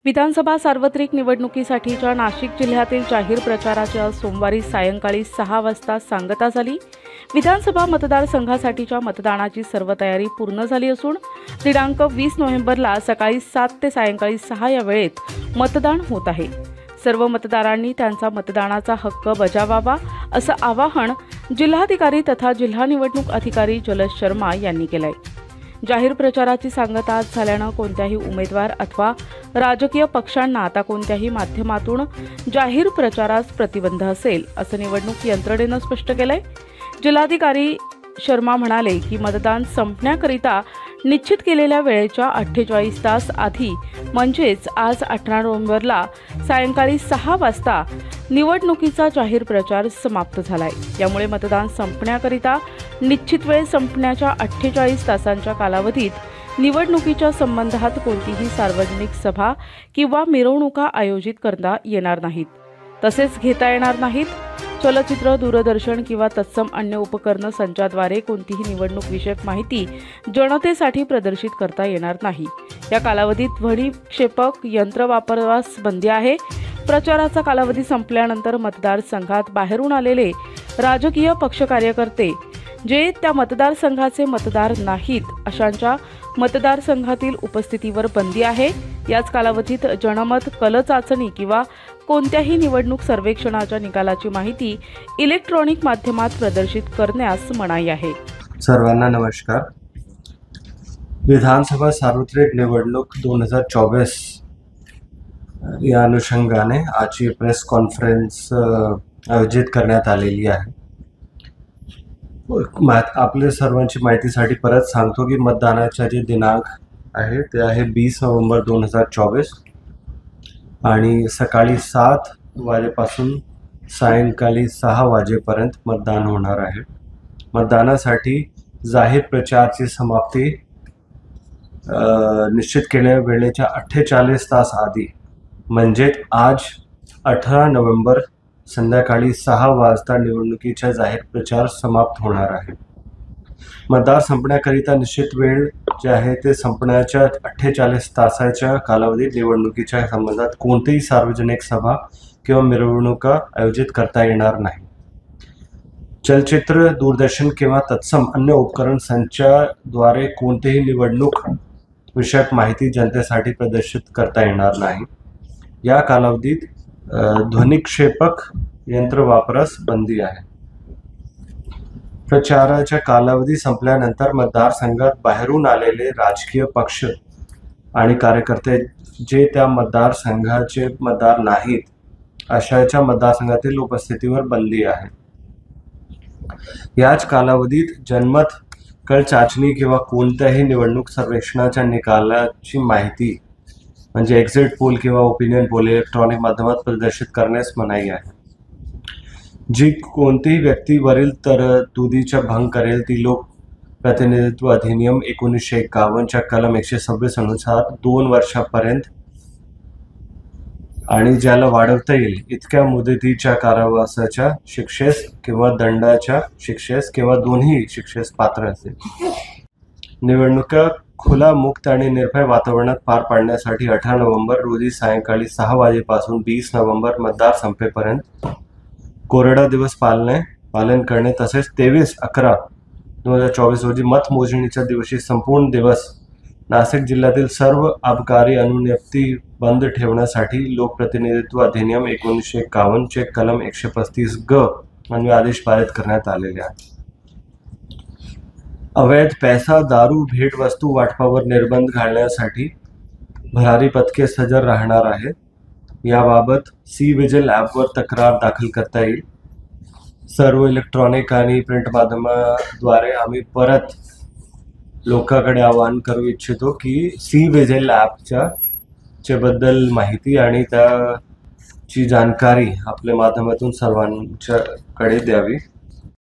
विधानसभा सार्वत्रिक निवडणुकीसाठीच्या नाशिक जिल्ह्यातील जाहीर प्रचाराची आज सोमवारी सायंकाळी 6 वाजता सांगता झाली। विधानसभा मतदारसंघासाठीच्या मतदानाची सर्व तयारी पूर्ण झाली असून दिनांक 20 नोव्हेंबरला सकाळी 7 ते सायंकाळी 6 या वेळेत मतदान होत आहे। सर्व मतदारांनी त्यांचा मतदानाचा हक्क बजावावा असं आवाहन जिल्हाधिकारी तथा जिल्हा निवडणूक अधिकारी जलज शर्मा यांनी केलंय। जाहीर प्रचाराची सांगता आज झाल्यानं कोणत्याही उमेदवार अथवा राजकीय पक्षांना आता कोणत्याही माध्यमातून जाहीर प्रचारास प्रतिबंध असेल असं निवडणूक यंत्रणेनं स्पष्ट केलंय। जिल्हाधिकारी शर्मा म्हणाले की मतदान संपण्याकरिता निश्चित केलेल्या वेळेच्या 48 तास आधी म्हणजेच आज 18 नोव्हेंबरला सायंकाळी 6 वाजता निवडणुकीचा जाहीर प्रचार समाप्त झालाय। यामुळे मतदान संपण्याकरिता निश्चित वेळ संपण्याच्या 48 तासांच्या कालावधीत निवडणुकीच्या संबंधात कोणतीही सार्वजनिक सभा किंवा मिरवणुका आयोजित करता येणार नाहीत, तसेच घेता येणार नाहीत। चलचित्र, दूरदर्शन किंवा तत्सम अन्य उपकरण संचाद्वारे कोणतीही निवडणूक विषयक माहिती जनतेसाठी प्रदर्शित करता येणार नाही। या कालावधीत ध्वनिक्षेपक यंत्र वापरण्यास बंदी आहे। प्रचाराचा कालावधी संपल्यानंतर मतदारसंघात बाहेरून आलेले राजकीय पक्ष कार्यकर्ते जे त्या मतदारसंघाचे मतदार नाहीत अशांच्या मतदारसंघातील उपस्थितीवर बंदी आहे। याच कालावधीत जनमत कल चाचणी किंवा कोणत्याही निवडणूक सर्वेक्षणाच्या निकालाची माहिती इलेक्ट्रॉनिक माध्यमात प्रदर्शित करण्यास मनाई आहे। सर्वांना नमस्कार। विधानसभा सार्वत्रिक निवडणूक 2024 या अनुषंगाने आजची प्रेस कॉन्फरन्स आयोजित करण्यात आलेली आहे। आपल्या सर्वांची माहितीसाठी परत सांगतो की मतदानाचे जे दिनांक आहे ते आहे 20 नोव्हेंबर 2024 आणि सकाळी 7 वाजेपासून सायंकाळी 6 वाजेपर्यंत मतदान होणार आहे। मतदानासाठी जाहीर प्रचाराची समाप्ती निश्चित केलेल्या वेळेच्या 48 तास आधी म्हणजे आज 18 नोव्हेंबर संध्याकाळी 6 वाजता निवडणुकीचा जाहीर प्रचार समाप्त होणार आहे। मतदार संपण्याकरिता निश्चित वेळ जे आहे ते संपण्याच्या 48 तासाच्या कालावधीत निवडणुकीच्या संबंधात कोणतीही सार्वजनिक सभा किंवा मिरवणुका आयोजित करता येणार नाही। चलचित्र, दूरदर्शन किंवा तत्सम अन्य उपकरण संचाद्वारे कोणतीही निवडणूक विषयक माहिती जनतेसाठी प्रदर्शित करता येणार नाही। या कालावधीत ध्वनिक्षेपक यंत्र वापरास बंदी आहे। प्रचाराच्या कालावधी संपल्यानंतर मतदारसंघात बाहेरून आलेले राजकीय पक्ष आणि कार्यकर्ते जे त्या मतदारसंघाचे मतदार नाहीत अशाच्या मतदारसंघातील उपस्थितीवर बंदी आहे। याच कालावधीत जनमत कल चाचणी किंवा कोणत्याही निवडणूक सर्वेक्षणाच्या निकालाची माहिती म्हणजे एक्झिट पोल किंवा ओपिनियन पोल इलेक्ट्रॉनिक माध्यमात प्रदर्शित करण्यास मनाई आहे। जी कोणतीही व्यक्ती वरील तरतुदीचा भंग करेल ती लोक प्रतिनिधित्व अधिनियम 1951 च्या कलम 126 अनुसार 2 वर्षापर्यंत आणि ज्याला वाढवता येईल इतक्या मुदतीच्या कारावासाच्या शिक्षेस किंवा दंडाच्या शिक्षेस किंवा दोन्ही शिक्षेस पात्र असेल। निवडणुका खुला, मुक्त आणि निर्भय वातावरणात पार पाडण्यासाठी 18 नोव्हेंबर रोजी सायंकाळी 6 वाजेपासून 20 नोव्हेंबर मतदार संपेपर्यंत कोरडा दिवस पालन करणे तसेच 23/11/2024 रोजी मतमोजणीच्या दिवशी संपूर्ण दिवस नाशिक जिल्ह्यातील सर्व आबकारी अनुज्ञप्ती बंद ठेवण्यासाठी लोकप्रतिनिधित्व अधिनियम 1951 चे कलम 135 ग अन्वये आदेश पारित करण्यात आलेले आहेत। अवैध पैसा, दारू, भेटवस्तू वाटपावर निर्बंध घालण्यासाठी भरारी पथके सज्ज राहणार आहेत। याबाबत सी-विजिल ॲपवर तक्रार दाखल करता येईल। सर्व इलेक्ट्रॉनिक आणि प्रिंट माध्यमाद्वारे आम्ही परत लोकांकडे आवाहन करू इच्छितो की सी-विजिल ॲपच्या बद्दल माहिती आणि त्याची जानकारी आपल्या माध्यमातून सर्वांच्याकडे द्यावी।